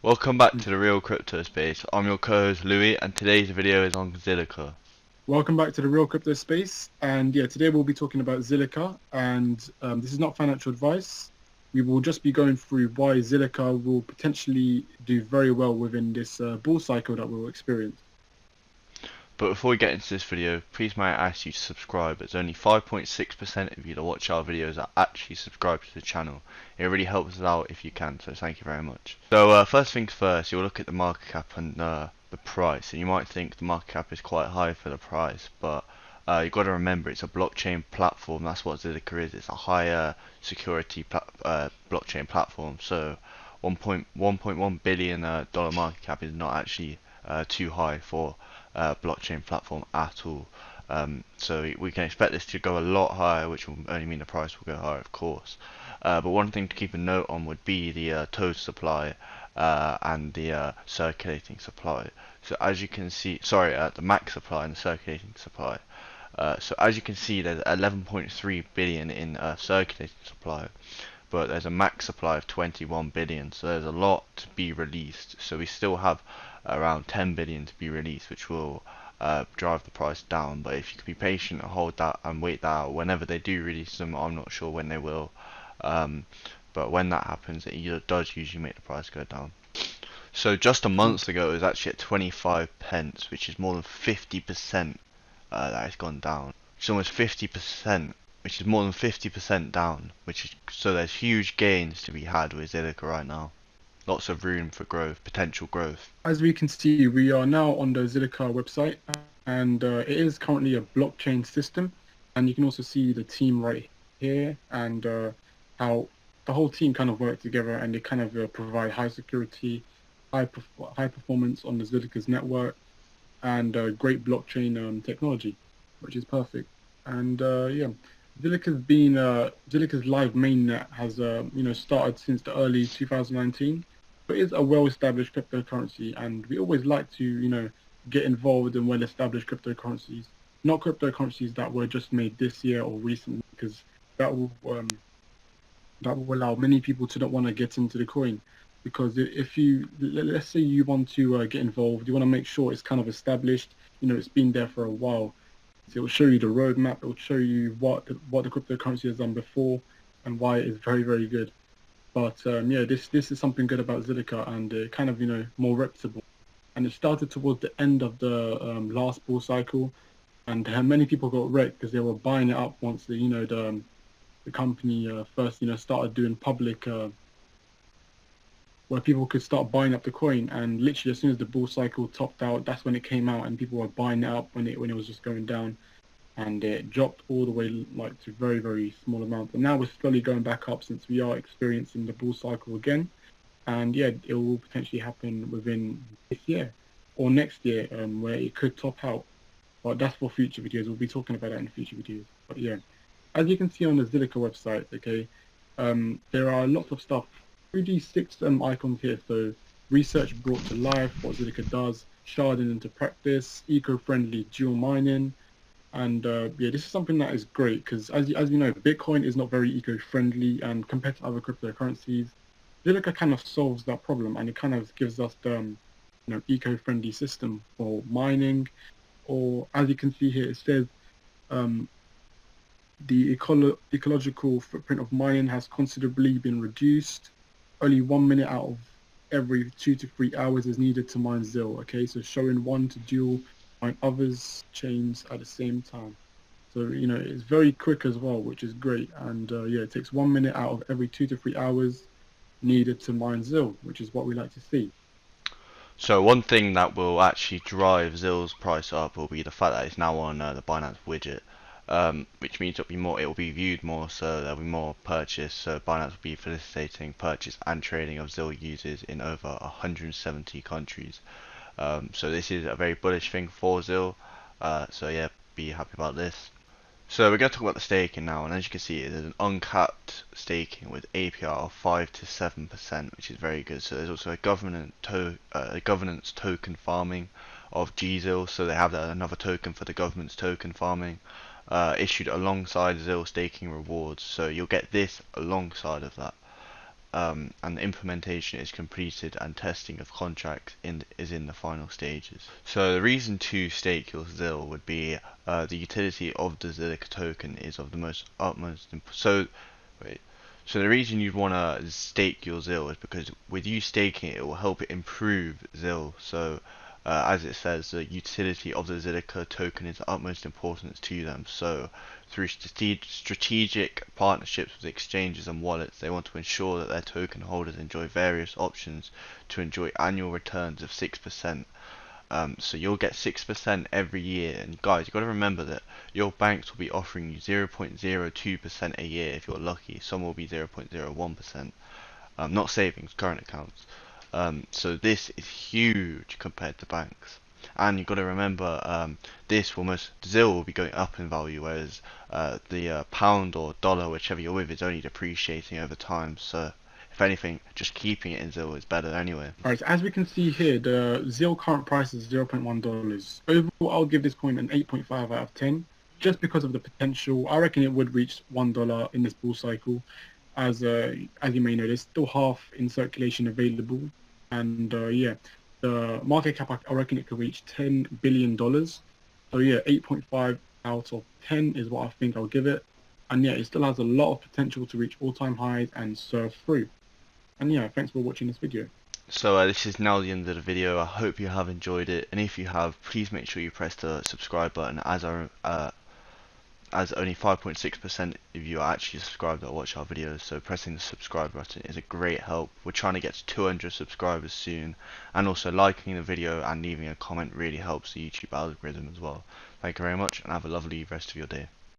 Welcome back to the Real Crypto Space. I'm your co-host Louis, and today's video is on ZILIQA. Welcome back to the Real Crypto Space. And yeah, today we'll be talking about ZILIQA. And this is not financial advice. We will just be going through why ZILIQA will potentially do very well within this bull cycle that we'll experience. But before we get into this video, please may I ask you to subscribe, as only 5.6% of you that watch our videos are actually subscribed to the channel. It really helps us out if you can, so thank you very much. So first things first, you'll look at the market cap and the price, and you might think the market cap is quite high for the price, but you've got to remember it's a blockchain platform. That's what ZILIQA is. It's a higher security blockchain platform. So 1.1 billion dollar market cap is not actually too high for blockchain platform at all. So we can expect this to go a lot higher, which will only mean the price will go higher, of course. But one thing to keep a note on would be the total supply and the circulating supply. So as you can see, the max supply and the circulating supply. So as you can see, there's 11.3 billion in circulating supply, but there's a max supply of 21 billion, so there's a lot to be released. So we still have around 10 billion to be released, which will drive the price down. But if you can be patient and hold that and wait that out, whenever they do release them, I'm not sure when they will, but when that happens, it does usually make the price go down. So just a month ago, it was actually at 25 pence, which is more than 50% that has gone down. It's almost 50%, which is more than 50% down. So there's huge gains to be had with ZILIQA right now. Lots of room for growth, potential growth. As we can see, we are now on the ZILIQA website, and it is currently a blockchain system. And you can also see the team right here, and how the whole team kind of work together, and they kind of provide high security, high performance on the ZILIQA's network, and great blockchain technology, which is perfect. And yeah, ZILIQA's live mainnet has started since the early 2019, but it's a well-established cryptocurrency, and we always like to get involved in well-established cryptocurrencies, not cryptocurrencies that were just made this year or recently, because that will allow many people to not want to get into the coin. Because if let's say you want to get involved, you want to make sure it's kind of established, it's been there for a while. So it will show you the roadmap, it will show you what the cryptocurrency has done before and why it is very, very good. But yeah, this is something good about ZILIQA, and kind of more reputable. And it started towards the end of the last bull cycle, and many people got wrecked because they were buying it up once the company first started doing public where people could start buying up the coin. And literally as soon as the bull cycle topped out, that's when it came out, and people were buying it up when it was just going down, and it dropped all the way like to very, very small amounts. And now we're slowly going back up since we are experiencing the bull cycle again. And yeah, it will potentially happen within this year or next year, where it could top out. But that's for future videos. We'll be talking about that in future videos. But yeah, as you can see on the ZILIQA website, okay, there are lots of stuff. 3D6 icons here. So research brought to life, what ZILIQA does, sharding into practice, eco-friendly dual mining. And yeah, this is something that is great because as you know, Bitcoin is not very eco-friendly, and compared to other cryptocurrencies, ZILIQA kind of solves that problem, and it kind of gives us the eco-friendly system for mining. Or as you can see here, it says the ecological footprint of mining has considerably been reduced. Only 1 minute out of every 2 to 3 hours is needed to mine ZIL. Okay, so showing one to dual mine others chains at the same time. So it's very quick as well, which is great. And yeah, it takes 1 minute out of every 2 to 3 hours needed to mine ZIL, which is what we like to see. So one thing that will actually drive ZIL's price up will be the fact that it's now on the Binance widget. Which means it will be viewed more, so there'll be more purchase. So Binance will be facilitating purchase and trading of ZIL users in over 170 countries. So this is a very bullish thing for ZIL. So yeah, be happy about this. So we're going to talk about the staking now, and as you can see, there's an uncapped staking with APR of 5 to 7%, which is very good. So there's also a governance token farming of GZIL, so they have another token for the government's token farming, issued alongside ZIL staking rewards. So you'll get this alongside of that. and the implementation is completed and testing of contracts is in the final stages. So the reason to stake your ZIL would be the utility of the ZILIQA token is of the utmost so wait. So the reason you'd want to stake your ZIL is because with you staking it, it will help it improve ZIL. So as it says, the utility of the ZILIQA token is of utmost importance to them. So through strategic partnerships with exchanges and wallets, they want to ensure that their token holders enjoy various options to enjoy annual returns of 6%. So you'll get 6% every year, and guys, you've got to remember that your banks will be offering you 0.02% a year if you're lucky. Some will be 0.01%, not savings, current accounts. So this is huge compared to banks. And you've got to remember, ZIL will be going up in value, whereas the pound or dollar, whichever you're with, is only depreciating over time. So if anything, just keeping it in ZIL is better anyway. Alright, so as we can see here, the ZIL current price is $0.1. Overall, I'll give this coin an 8.5 out of 10, just because of the potential. I reckon it would reach $1 in this bull cycle. As you may know, there's still half in circulation available, and yeah, the market cap, I reckon it could reach $10 billion. So yeah, 8.5 out of 10 is what I think I'll give it. And yeah, it still has a lot of potential to reach all-time highs and surf through. And yeah, thanks for watching this video. So this is now the end of the video. I hope you have enjoyed it, and if you have, please make sure you press the subscribe button, as only 5.6% of you are actually subscribed that watch our videos, so pressing the subscribe button is a great help. We're trying to get to 200 subscribers soon, and also liking the video and leaving a comment really helps the YouTube algorithm as well. Thank you very much, and have a lovely rest of your day.